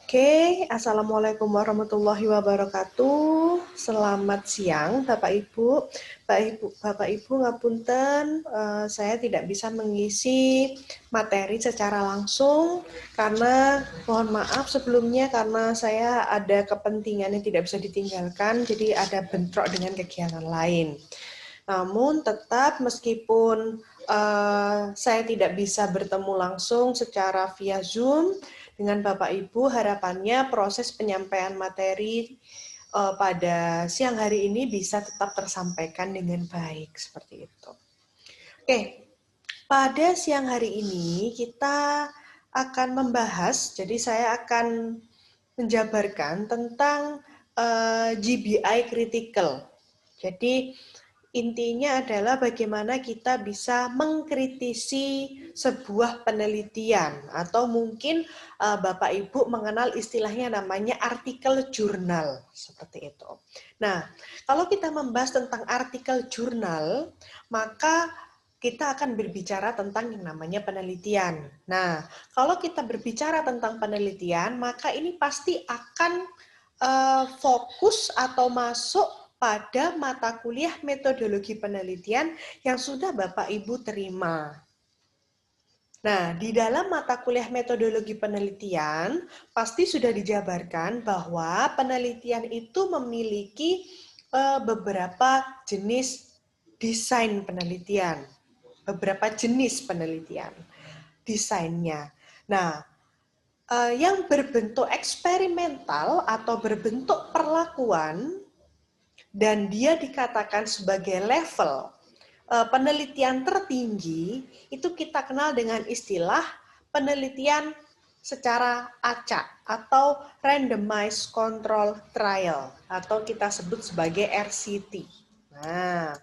Oke, Assalamualaikum warahmatullahi wabarakatuh. Selamat siang, Bapak Ibu. Bapak Ibu, ngapunten, saya tidak bisa mengisi materi secara langsung karena mohon maaf sebelumnya karena saya ada kepentingan yang tidak bisa ditinggalkan, jadi ada bentrok dengan kegiatan lain. Namun tetap meskipun saya tidak bisa bertemu langsung secara via Zoom dengan Bapak Ibu, harapannya proses penyampaian materi pada siang hari ini bisa tetap tersampaikan dengan baik seperti itu. Oke, pada siang hari ini kita akan membahas, jadi saya akan menjabarkan tentang GBI critical. Jadi intinya adalah bagaimana kita bisa mengkritisi sebuah penelitian atau mungkin Bapak Ibu mengenal istilahnya namanya artikel jurnal seperti itu. Nah, kalau kita membahas tentang artikel jurnal, maka kita akan berbicara tentang yang namanya penelitian. Nah, kalau kita berbicara tentang penelitian, maka ini pasti akan fokus atau masuk pada mata kuliah metodologi penelitian yang sudah Bapak Ibu terima. Nah, di dalam mata kuliah metodologi penelitian, pasti sudah dijabarkan bahwa penelitian itu memiliki beberapa jenis desain penelitian, beberapa jenis penelitian, desainnya. Nah, yang berbentuk eksperimental atau berbentuk perlakuan dan dia dikatakan sebagai level penelitian tertinggi, itu kita kenal dengan istilah penelitian secara acak atau randomized control trial atau kita sebut sebagai RCT. Nah,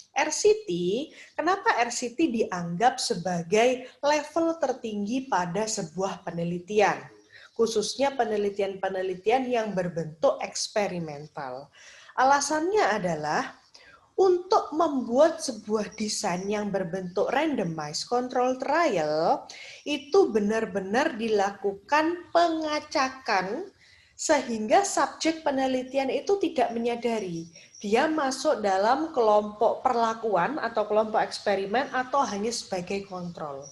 RCT, kenapa RCT dianggap sebagai level tertinggi pada sebuah penelitian? Khususnya penelitian-penelitian yang berbentuk eksperimental. Alasannya adalah untuk membuat sebuah desain yang berbentuk randomized control trial itu benar-benar dilakukan pengacakan sehingga subjek penelitian itu tidak menyadari dia masuk dalam kelompok perlakuan atau kelompok eksperimen atau hanya sebagai kontrol.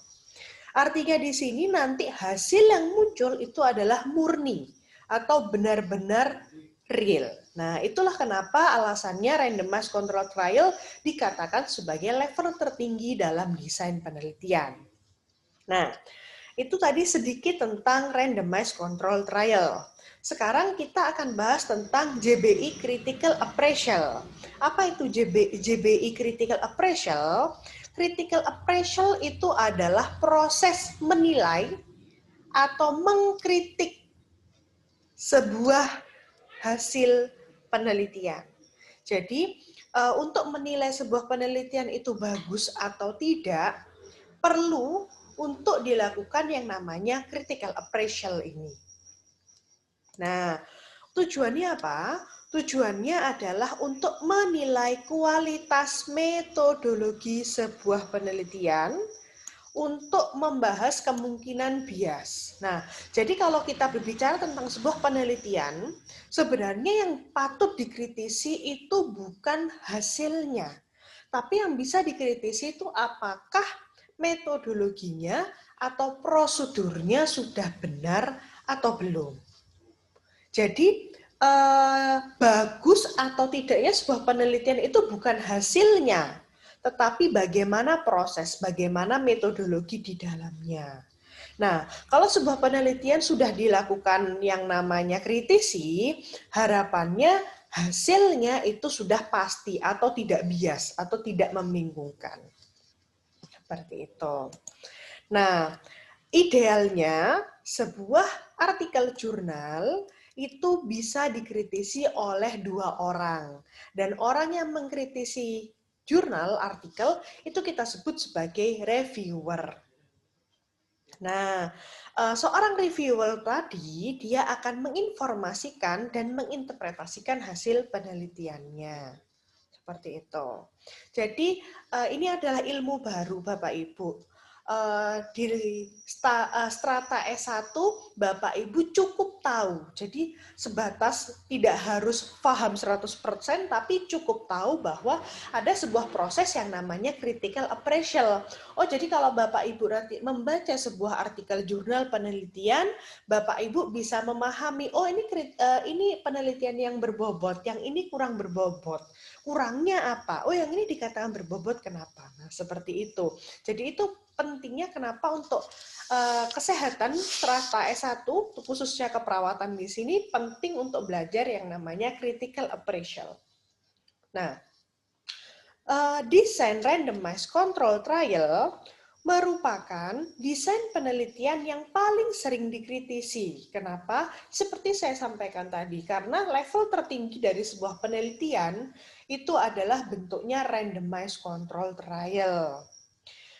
Artinya di sini nanti hasil yang muncul itu adalah murni atau benar-benar real. Nah, itulah kenapa alasannya randomized control trial dikatakan sebagai level tertinggi dalam desain penelitian. Nah, itu tadi sedikit tentang randomized control trial. Sekarang kita akan bahas tentang JBI Critical Appraisal. Apa itu JBI Critical Appraisal? Critical Appraisal itu adalah proses menilai atau mengkritik sebuah hasil penelitian. Jadi, untuk menilai sebuah penelitian itu bagus atau tidak, perlu untuk dilakukan yang namanya critical appraisal ini. Nah, tujuannya apa? Tujuannya adalah untuk menilai kualitas metodologi sebuah penelitian untuk membahas kemungkinan bias. Nah, jadi kalau kita berbicara tentang sebuah penelitian, sebenarnya yang patut dikritisi itu bukan hasilnya, tapi yang bisa dikritisi itu apakah metodologinya atau prosedurnya sudah benar atau belum. Jadi bagus atau tidaknya sebuah penelitian itu bukan hasilnya, tetapi bagaimana proses, bagaimana metodologi di dalamnya. Nah, kalau sebuah penelitian sudah dilakukan yang namanya kritisi, harapannya hasilnya itu sudah pasti atau tidak bias atau tidak membingungkan. Seperti itu. Nah, idealnya sebuah artikel jurnal itu bisa dikritisi oleh 2 orang. Dan orang yang mengkritisi jurnal, artikel, itu kita sebut sebagai reviewer. Nah, seorang reviewer tadi, dia akan menginformasikan dan menginterpretasikan hasil penelitiannya. Seperti itu. Jadi, ini adalah ilmu baru, Bapak Ibu. di strata S1 Bapak Ibu cukup tahu. Jadi sebatas tidak harus paham 100%, tapi cukup tahu bahwa ada sebuah proses yang namanya critical appraisal. Oh, jadi kalau Bapak Ibu nanti membaca sebuah artikel jurnal penelitian, Bapak Ibu bisa memahami, oh ini penelitian yang berbobot, yang ini kurang berbobot. Kurangnya apa? Oh, yang ini dikatakan berbobot kenapa? Nah, seperti itu. Jadi itu pentingnya kenapa untuk kesehatan strata S1 khususnya keperawatan di sini penting untuk belajar yang namanya critical appraisal. Nah, desain randomized control trial merupakan desain penelitian yang paling sering dikritisi. Kenapa? Seperti saya sampaikan tadi, karena level tertinggi dari sebuah penelitian itu adalah bentuknya randomized control trial.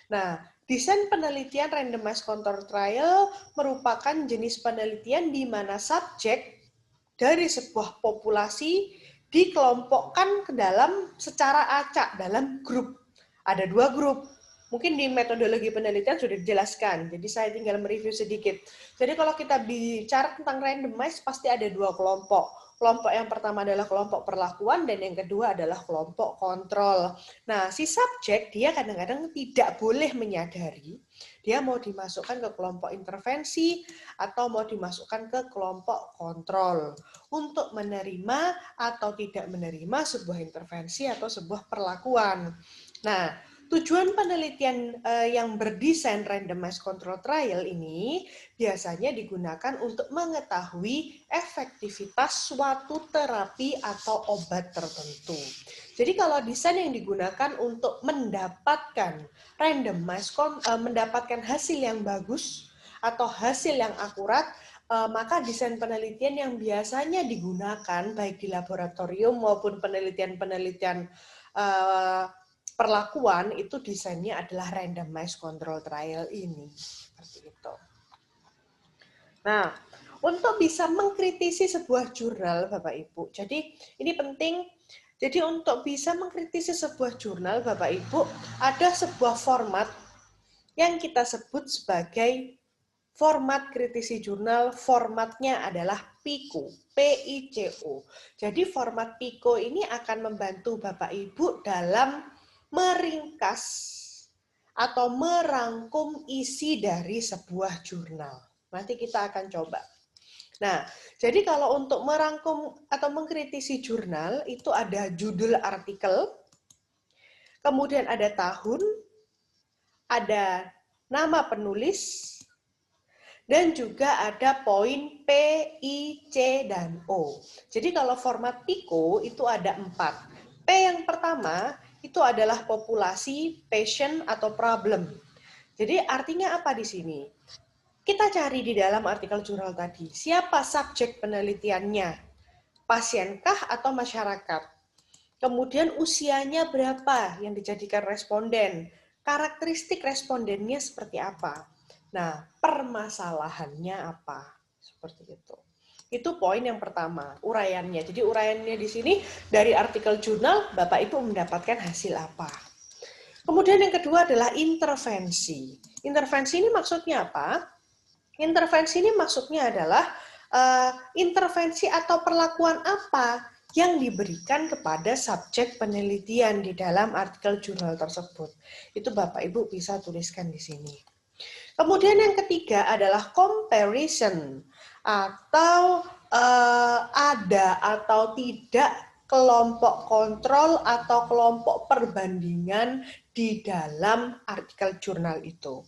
Nah, desain penelitian randomized control trial merupakan jenis penelitian di mana subjek dari sebuah populasi dikelompokkan ke dalam secara acak dalam grup. Ada 2 grup. Mungkin di metodologi penelitian sudah dijelaskan, jadi saya tinggal mereview sedikit. Jadi kalau kita bicara tentang randomized, pasti ada 2 kelompok. Kelompok yang pertama adalah kelompok perlakuan dan yang kedua adalah kelompok kontrol. Nah, si subjek dia kadang-kadang tidak boleh menyadari dia mau dimasukkan ke kelompok intervensi atau mau dimasukkan ke kelompok kontrol untuk menerima atau tidak menerima sebuah intervensi atau sebuah perlakuan. Nah, tujuan penelitian yang berdesain randomized control trial ini biasanya digunakan untuk mengetahui efektivitas suatu terapi atau obat tertentu. Jadi kalau desain yang digunakan untuk mendapatkan mendapatkan hasil yang bagus atau hasil yang akurat, maka desain penelitian yang biasanya digunakan baik di laboratorium maupun penelitian-penelitian perlakuan itu desainnya adalah randomized control trial ini. Seperti itu. Nah, untuk bisa mengkritisi sebuah jurnal, Bapak Ibu, jadi ini penting. Jadi untuk bisa mengkritisi sebuah jurnal, Bapak Ibu, ada sebuah format yang kita sebut sebagai format kritisi jurnal. Formatnya adalah PICO, PICO. Jadi format PICO ini akan membantu Bapak Ibu dalam meringkas atau merangkum isi dari sebuah jurnal. Nanti kita akan coba. Nah, jadi kalau untuk merangkum atau mengkritisi jurnal, itu ada judul artikel, kemudian ada tahun, ada nama penulis, dan juga ada poin P, I, C, dan O. Jadi kalau format PICO itu ada 4. P yang pertama itu adalah populasi, patient, atau problem. Jadi artinya apa di sini? Kita cari di dalam artikel jurnal tadi, siapa subjek penelitiannya? Pasienkah atau masyarakat? Kemudian usianya berapa yang dijadikan responden? Karakteristik respondennya seperti apa? Nah, permasalahannya apa? Seperti itu. Itu poin yang pertama, uraiannya. Jadi uraiannya di sini dari artikel jurnal, Bapak Ibu mendapatkan hasil apa. Kemudian yang kedua adalah intervensi. Intervensi ini maksudnya apa? Intervensi ini maksudnya adalah intervensi atau perlakuan apa yang diberikan kepada subjek penelitian di dalam artikel jurnal tersebut. Itu Bapak Ibu bisa tuliskan di sini. Kemudian yang ketiga adalah comparison atau ada atau tidak kelompok kontrol atau kelompok perbandingan di dalam artikel jurnal itu.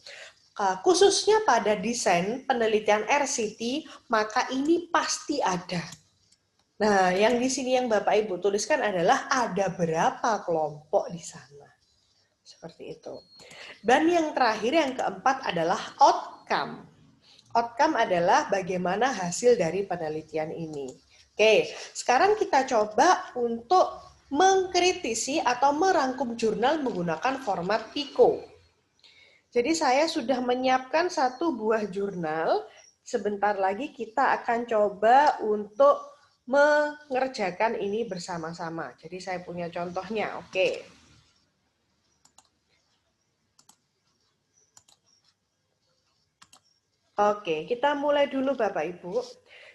Khususnya pada desain penelitian RCT, maka ini pasti ada. Nah, yang di sini yang Bapak Ibu tuliskan adalah ada berapa kelompok di sana. Seperti itu. Dan yang terakhir, yang keempat adalah outcome. Outcome adalah bagaimana hasil dari penelitian ini. Oke, sekarang kita coba untuk mengkritisi atau merangkum jurnal menggunakan format PICO. Jadi saya sudah menyiapkan satu buah jurnal. Sebentar lagi kita akan coba untuk mengerjakan ini bersama-sama. Jadi saya punya contohnya, oke. Oke, kita mulai dulu Bapak Ibu.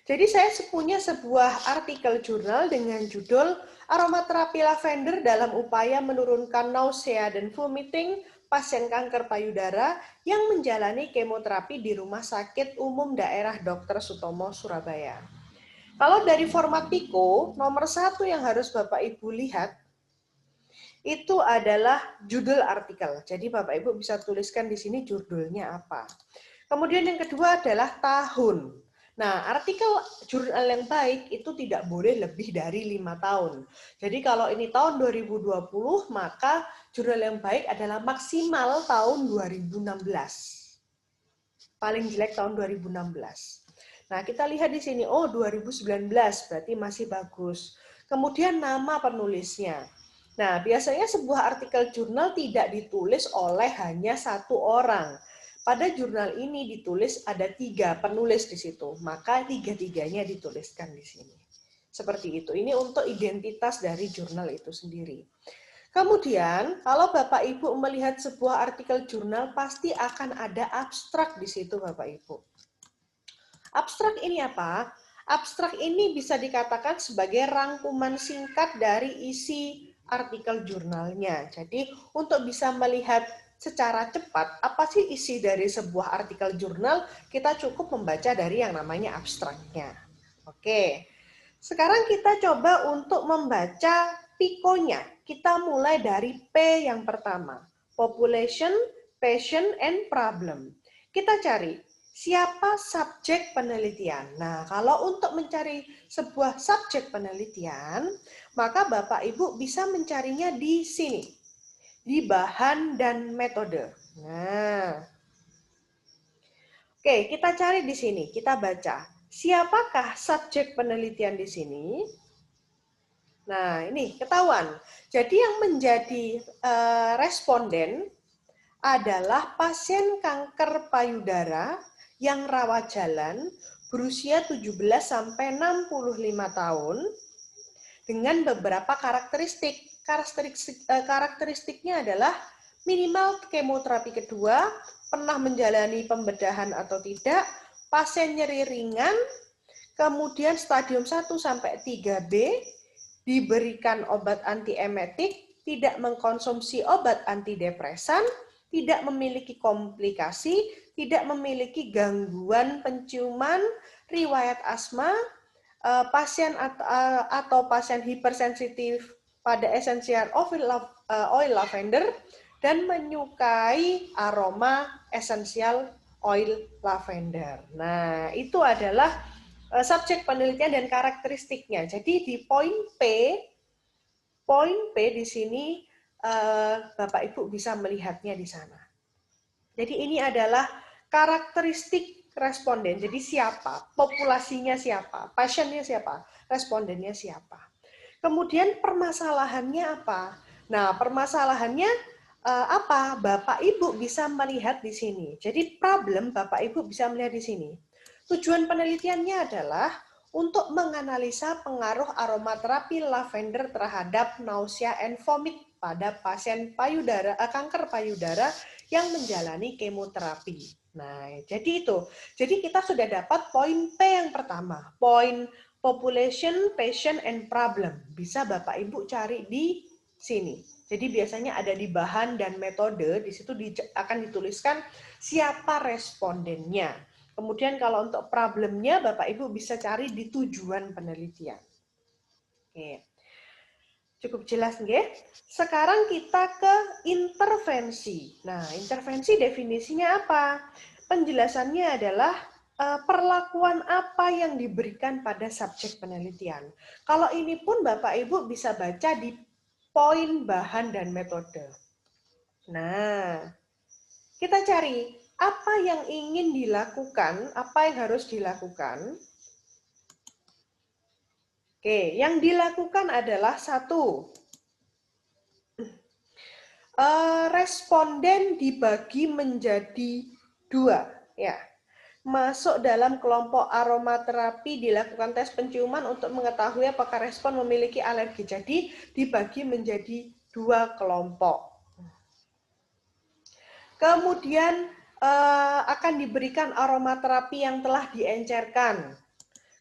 Jadi saya punya sebuah artikel jurnal dengan judul Aromaterapi lavender dalam upaya menurunkan nausea dan vomiting pasien kanker payudara yang menjalani kemoterapi di Rumah Sakit Umum Daerah Dr. Sutomo, Surabaya. Kalau dari format Pico, nomor 1 yang harus Bapak Ibu lihat itu adalah judul artikel. Jadi Bapak Ibu bisa tuliskan di sini judulnya apa. Kemudian yang kedua adalah tahun. Nah, artikel jurnal yang baik itu tidak boleh lebih dari 5 tahun. Jadi kalau ini tahun 2020, maka jurnal yang baik adalah maksimal tahun 2016. Paling jelek tahun 2016. Nah, kita lihat di sini, oh 2019, berarti masih bagus. Kemudian nama penulisnya. Nah, biasanya sebuah artikel jurnal tidak ditulis oleh hanya satu orang. Pada jurnal ini ditulis ada 3 penulis di situ, maka 3-3-nya dituliskan di sini. Seperti itu. Ini untuk identitas dari jurnal itu sendiri. Kemudian, kalau Bapak Ibu melihat sebuah artikel jurnal, pasti akan ada abstrak di situ, Bapak Ibu. Abstrak ini apa? Abstrak ini bisa dikatakan sebagai rangkuman singkat dari isi artikel jurnalnya. Jadi, untuk bisa melihat secara cepat apa sih isi dari sebuah artikel jurnal, kita cukup membaca dari yang namanya abstraknya. Oke, sekarang kita coba untuk membaca Pico-nya. Kita mulai dari P yang pertama, population, patient, and problem. Kita cari siapa subjek penelitian. Nah, kalau untuk mencari sebuah subjek penelitian, maka Bapak Ibu bisa mencarinya di sini, di bahan dan metode. Nah, oke, kita cari di sini, kita baca. Siapakah subjek penelitian di sini? Nah, ini ketahuan. Jadi yang menjadi responden adalah pasien kanker payudara yang rawat jalan berusia 17 sampai 65 tahun dengan beberapa karakteristik. Karakteristiknya adalah minimal kemoterapi kedua, pernah menjalani pembedahan atau tidak, pasien nyeri ringan, kemudian stadium 1 sampai 3B, diberikan obat antiemetik, tidak mengkonsumsi obat antidepresan, tidak memiliki komplikasi, tidak memiliki gangguan penciuman, riwayat asma, pasien atau pasien hipersensitif pada esensial oil lavender, dan menyukai aroma esensial oil lavender. Nah, itu adalah subjek penelitian dan karakteristiknya. Jadi di poin P di sini Bapak Ibu bisa melihatnya di sana. Jadi ini adalah karakteristik responden. Jadi siapa, populasinya siapa, pasiennya siapa, respondennya siapa. Kemudian permasalahannya apa? Nah, permasalahannya apa? Bapak Ibu bisa melihat di sini. Jadi problem Bapak Ibu bisa melihat di sini. Tujuan penelitiannya adalah untuk menganalisa pengaruh aromaterapi lavender terhadap nausea and vomit pada pasien kanker payudara yang menjalani kemoterapi. Nah, jadi itu. Jadi kita sudah dapat poin P yang pertama, poin population, patient, and problem. Bisa Bapak Ibu cari di sini. Jadi biasanya ada di bahan dan metode, di situ akan dituliskan siapa respondennya. Kemudian kalau untuk problemnya, Bapak Ibu bisa cari di tujuan penelitian. Oke. Cukup jelas, nggih? Sekarang kita ke intervensi. Nah, intervensi definisinya apa? Penjelasannya adalah perlakuan apa yang diberikan pada subjek penelitian. Kalau ini pun Bapak Ibu bisa baca di poin bahan dan metode. Nah, kita cari apa yang ingin dilakukan, apa yang harus dilakukan. Oke, yang dilakukan adalah satu, responden dibagi menjadi 2, ya. Masuk dalam kelompok aromaterapi, dilakukan tes penciuman untuk mengetahui apakah respon memiliki alergi. Jadi dibagi menjadi 2 kelompok. Kemudian akan diberikan aromaterapi yang telah diencerkan.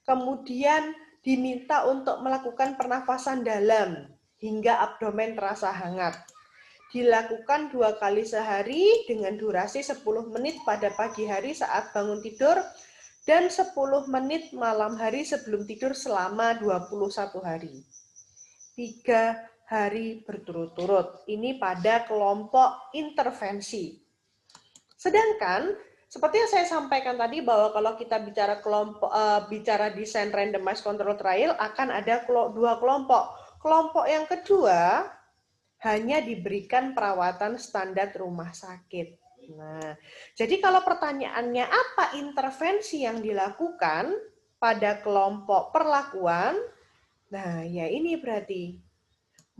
Kemudian diminta untuk melakukan pernafasan dalam hingga abdomen terasa hangat. Dilakukan 2 kali sehari dengan durasi 10 menit pada pagi hari saat bangun tidur dan 10 menit malam hari sebelum tidur selama 21 hari. 3 hari berturut-turut. Ini pada kelompok intervensi. Sedangkan seperti yang saya sampaikan tadi bahwa kalau kita bicara bicara desain randomized control trial akan ada 2 kelompok. Kelompok yang kedua hanya diberikan perawatan standar rumah sakit. Nah, jadi kalau pertanyaannya apa intervensi yang dilakukan pada kelompok perlakuan? Nah, ya ini berarti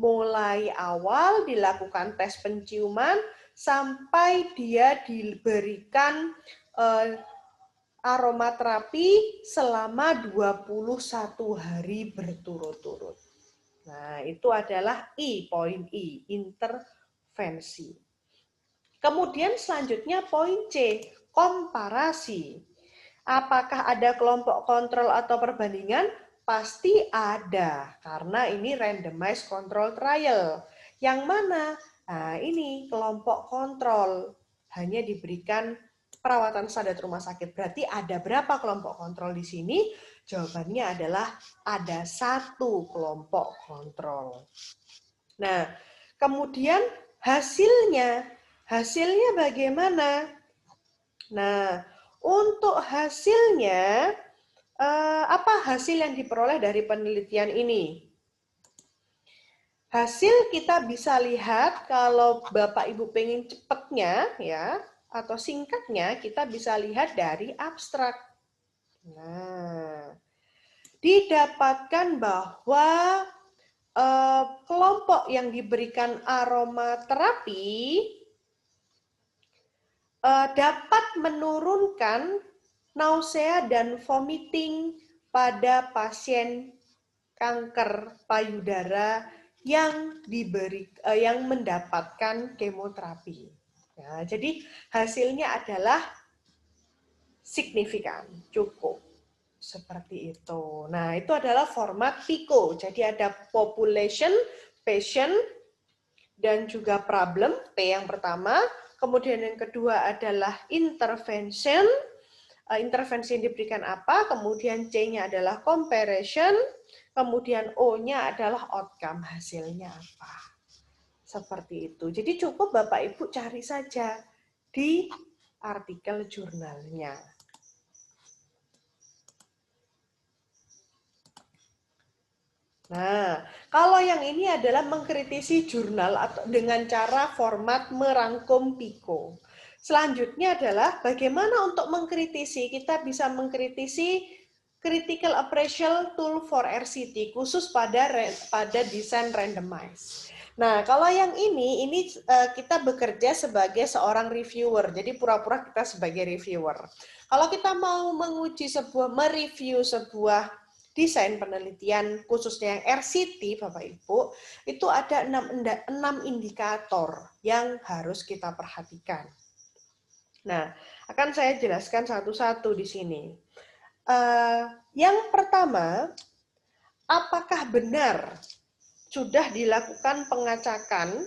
mulai awal dilakukan tes penciuman sampai dia diberikan aromaterapi selama 21 hari berturut-turut. Nah, itu adalah poin I, intervensi. Kemudian selanjutnya poin C, komparasi. Apakah ada kelompok kontrol atau perbandingan? Pasti ada, karena ini randomized control trial. Yang mana? Nah, ini kelompok kontrol. Hanya diberikan perawatan standar rumah sakit. Berarti ada berapa kelompok kontrol di sini? Jawabannya adalah ada 1 kelompok kontrol. Nah, kemudian hasilnya bagaimana? Nah, untuk hasilnya, apa hasil yang diperoleh dari penelitian ini? Hasil kita bisa lihat kalau Bapak Ibu pengen cepatnya ya atau singkatnya kita bisa lihat dari abstrak. Nah, didapatkan bahwa kelompok yang diberikan aromaterapi dapat menurunkan nausea dan vomiting pada pasien kanker payudara yang mendapatkan kemoterapi. Ya, jadi hasilnya adalah signifikan, cukup. Seperti itu. Nah, itu adalah format PICO. Jadi ada population, patient, dan juga problem, P yang pertama. Kemudian yang kedua adalah intervention. Intervensi yang diberikan apa? Kemudian C-nya adalah comparison. Kemudian O-nya adalah outcome, hasilnya apa. Seperti itu. Jadi cukup Bapak Ibu cari saja di artikel jurnalnya. Nah, kalau yang ini adalah mengkritisi jurnal atau dengan cara format merangkum PICO. Selanjutnya adalah bagaimana untuk mengkritisi, kita bisa mengkritisi critical appraisal tool for RCT khusus pada desain randomized. Nah, kalau yang ini kita bekerja sebagai seorang reviewer, jadi pura-pura kita sebagai reviewer. Kalau kita mau mereview sebuah desain penelitian khususnya yang RCT Bapak Ibu, itu ada 6 indikator yang harus kita perhatikan. Nah, akan saya jelaskan satu-satu di sini. Yang pertama, apakah benar sudah dilakukan pengacakan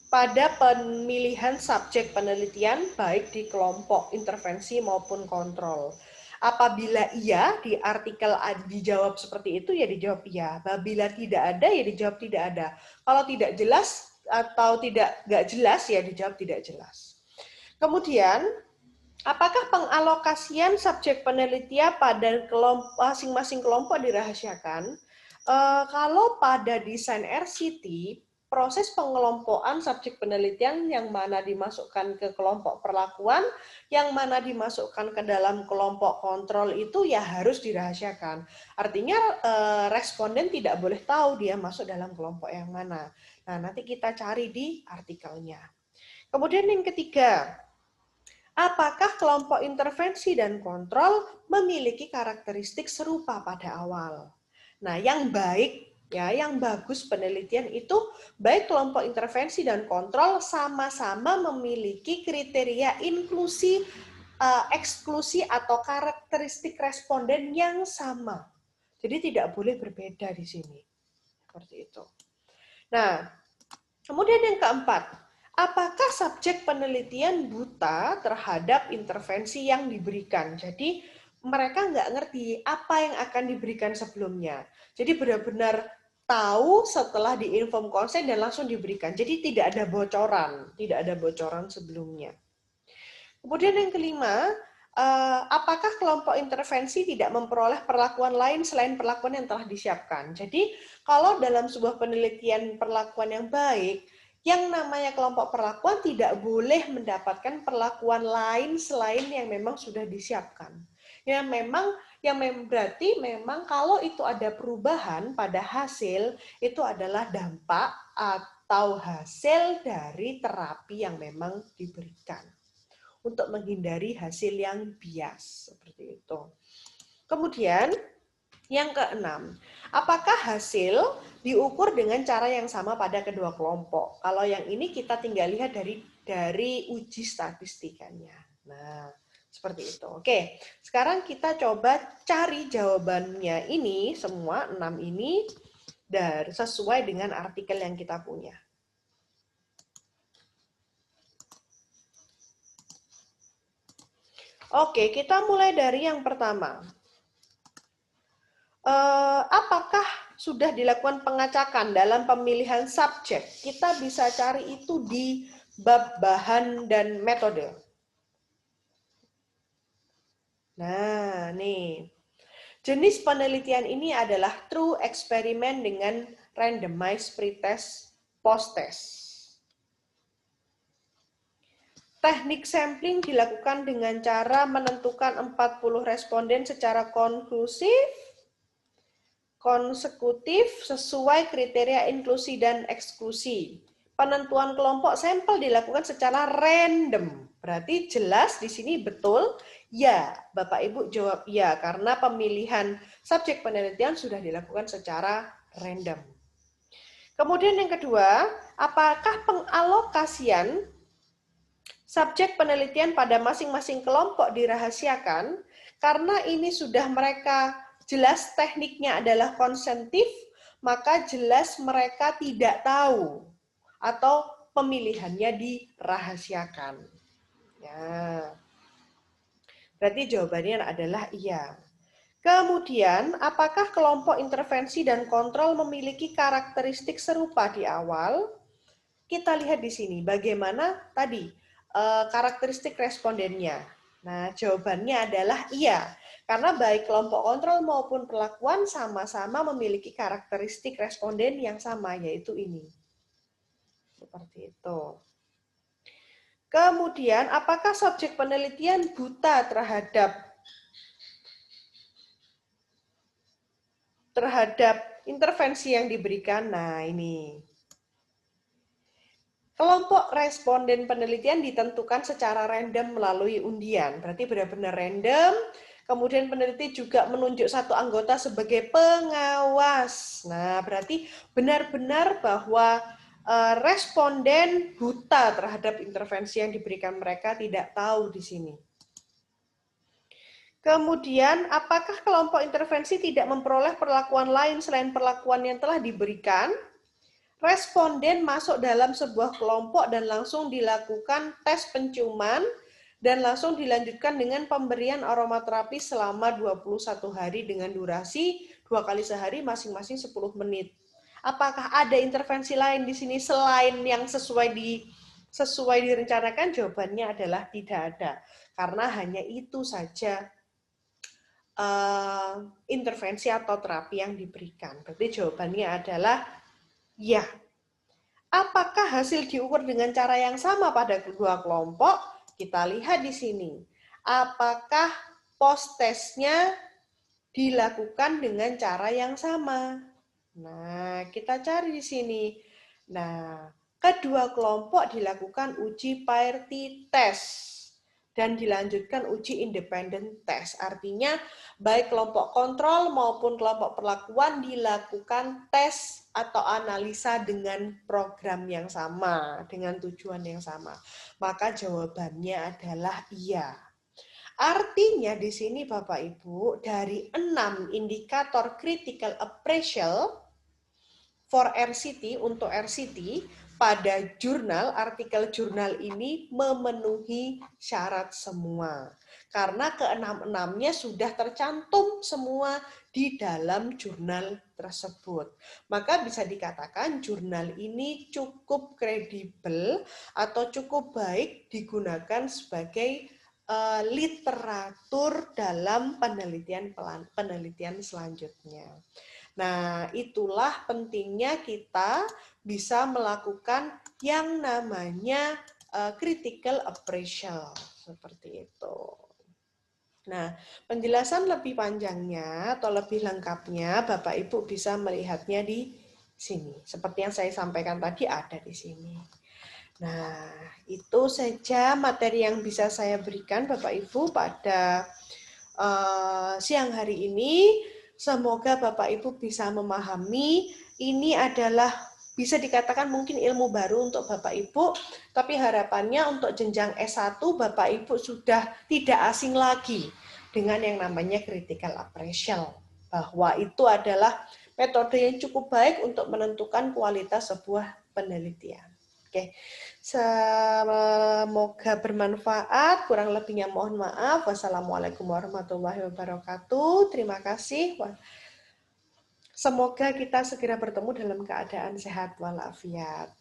pada pemilihan subjek penelitian baik di kelompok intervensi maupun kontrol? Apabila iya, di artikel dijawab seperti itu, ya dijawab iya. Apabila tidak ada, ya dijawab tidak ada. Kalau tidak jelas atau nggak jelas, ya dijawab tidak jelas. Kemudian, apakah pengalokasian subjek penelitian pada masing-masing kelompok dirahasiakan? Kalau pada desain RCT, proses pengelompokan subjek penelitian yang mana dimasukkan ke kelompok perlakuan, yang mana dimasukkan ke dalam kelompok kontrol itu ya harus dirahasiakan. Artinya responden tidak boleh tahu dia masuk dalam kelompok yang mana. Nah, nanti kita cari di artikelnya. Kemudian yang ketiga, apakah kelompok intervensi dan kontrol memiliki karakteristik serupa pada awal? Nah, yang baik Ya, yang bagus penelitian itu baik kelompok intervensi dan kontrol sama-sama memiliki kriteria inklusi, eksklusi atau karakteristik responden yang sama. Jadi tidak boleh berbeda di sini. Seperti itu. Nah, kemudian yang keempat, apakah subjek penelitian buta terhadap intervensi yang diberikan? Jadi mereka nggak ngerti apa yang akan diberikan sebelumnya. Jadi benar-benar tahu setelah diinform konsen dan langsung diberikan. Jadi tidak ada bocoran sebelumnya. Kemudian yang kelima, apakah kelompok intervensi tidak memperoleh perlakuan lain selain perlakuan yang telah disiapkan? Jadi kalau dalam sebuah penelitian perlakuan yang baik, yang namanya kelompok perlakuan tidak boleh mendapatkan perlakuan lain selain yang memang sudah disiapkan. Yang berarti memang kalau itu ada perubahan pada hasil, itu adalah dampak atau hasil dari terapi yang memang diberikan untuk menghindari hasil yang bias seperti itu. Kemudian yang keenam, apakah hasil diukur dengan cara yang sama pada kedua kelompok? Kalau yang ini kita tinggal lihat dari uji statistikanya. Nah, seperti itu. Oke, sekarang kita coba cari jawabannya ini, semua 6 ini, sesuai dengan artikel yang kita punya. Oke, kita mulai dari yang pertama. Apakah sudah dilakukan pengacakan dalam pemilihan subjek? Kita bisa cari itu di bab bahan dan metode. Nah, nih. Jenis penelitian ini adalah true eksperimen dengan randomized pretest post-test. Teknik sampling dilakukan dengan cara menentukan 40 responden secara konklusif, konsekutif, sesuai kriteria inklusi dan eksklusi. Penentuan kelompok sampel dilakukan secara random. Berarti jelas di sini betul? Ya, Bapak Ibu jawab ya, karena pemilihan subjek penelitian sudah dilakukan secara random. Kemudian yang kedua, apakah pengalokasian subjek penelitian pada masing-masing kelompok dirahasiakan? Karena ini sudah mereka jelas tekniknya adalah konsentif, maka jelas mereka tidak tahu atau pemilihannya dirahasiakan. Ya. Berarti jawabannya adalah iya. Kemudian, apakah kelompok intervensi dan kontrol memiliki karakteristik serupa di awal? Kita lihat di sini bagaimana tadi karakteristik respondennya. Nah, jawabannya adalah iya. Karena baik kelompok kontrol maupun perlakuan sama-sama memiliki karakteristik responden yang sama, yaitu ini. Seperti itu. Kemudian, apakah subjek penelitian buta terhadap intervensi yang diberikan? Nah, ini. Kelompok responden penelitian ditentukan secara random melalui undian. Berarti benar-benar random. Kemudian peneliti juga menunjuk satu anggota sebagai pengawas. Nah, berarti benar-benar bahwa responden buta terhadap intervensi yang diberikan mereka, tidak tahu di sini. Kemudian, apakah kelompok intervensi tidak memperoleh perlakuan lain selain perlakuan yang telah diberikan? Responden masuk dalam sebuah kelompok dan langsung dilakukan tes penciuman dan langsung dilanjutkan dengan pemberian aromaterapi selama 21 hari dengan durasi 2 kali sehari masing-masing 10 menit. Apakah ada intervensi lain di sini selain yang sesuai direncanakan? Jawabannya adalah tidak ada. Karena hanya itu saja intervensi atau terapi yang diberikan. Berarti jawabannya adalah ya. Apakah hasil diukur dengan cara yang sama pada kedua kelompok? Kita lihat di sini. Apakah post-testnya dilakukan dengan cara yang sama? Nah, kita cari di sini. Nah, kedua kelompok dilakukan uji Pearty test. dan dilanjutkan uji independen tes. Artinya baik kelompok kontrol maupun kelompok perlakuan dilakukan tes atau analisa dengan program yang sama, dengan tujuan yang sama. Maka jawabannya adalah iya. Artinya di sini Bapak Ibu, dari 6 indikator critical appraisal for RCT, untuk RCT, pada jurnal, artikel jurnal ini memenuhi syarat semua. Karena keenam-enamnya sudah tercantum semua di dalam jurnal tersebut. Maka bisa dikatakan jurnal ini cukup kredibel atau cukup baik digunakan sebagai literatur dalam penelitian selanjutnya. Nah, itulah pentingnya kita bisa melakukan yang namanya critical appraisal, seperti itu. Nah, penjelasan lebih panjangnya atau lebih lengkapnya, Bapak Ibu bisa melihatnya di sini. Seperti yang saya sampaikan tadi ada di sini. Nah, itu saja materi yang bisa saya berikan Bapak Ibu pada siang hari ini. Semoga Bapak Ibu bisa memahami, ini adalah bisa dikatakan mungkin ilmu baru untuk Bapak Ibu, tapi harapannya untuk jenjang S1 Bapak Ibu sudah tidak asing lagi dengan yang namanya critical appraisal, bahwa itu adalah metode yang cukup baik untuk menentukan kualitas sebuah penelitian. Oke, semoga bermanfaat. Kurang lebihnya mohon maaf. Wassalamualaikum warahmatullahi wabarakatuh. Terima kasih. Semoga kita segera bertemu dalam keadaan sehat walafiat.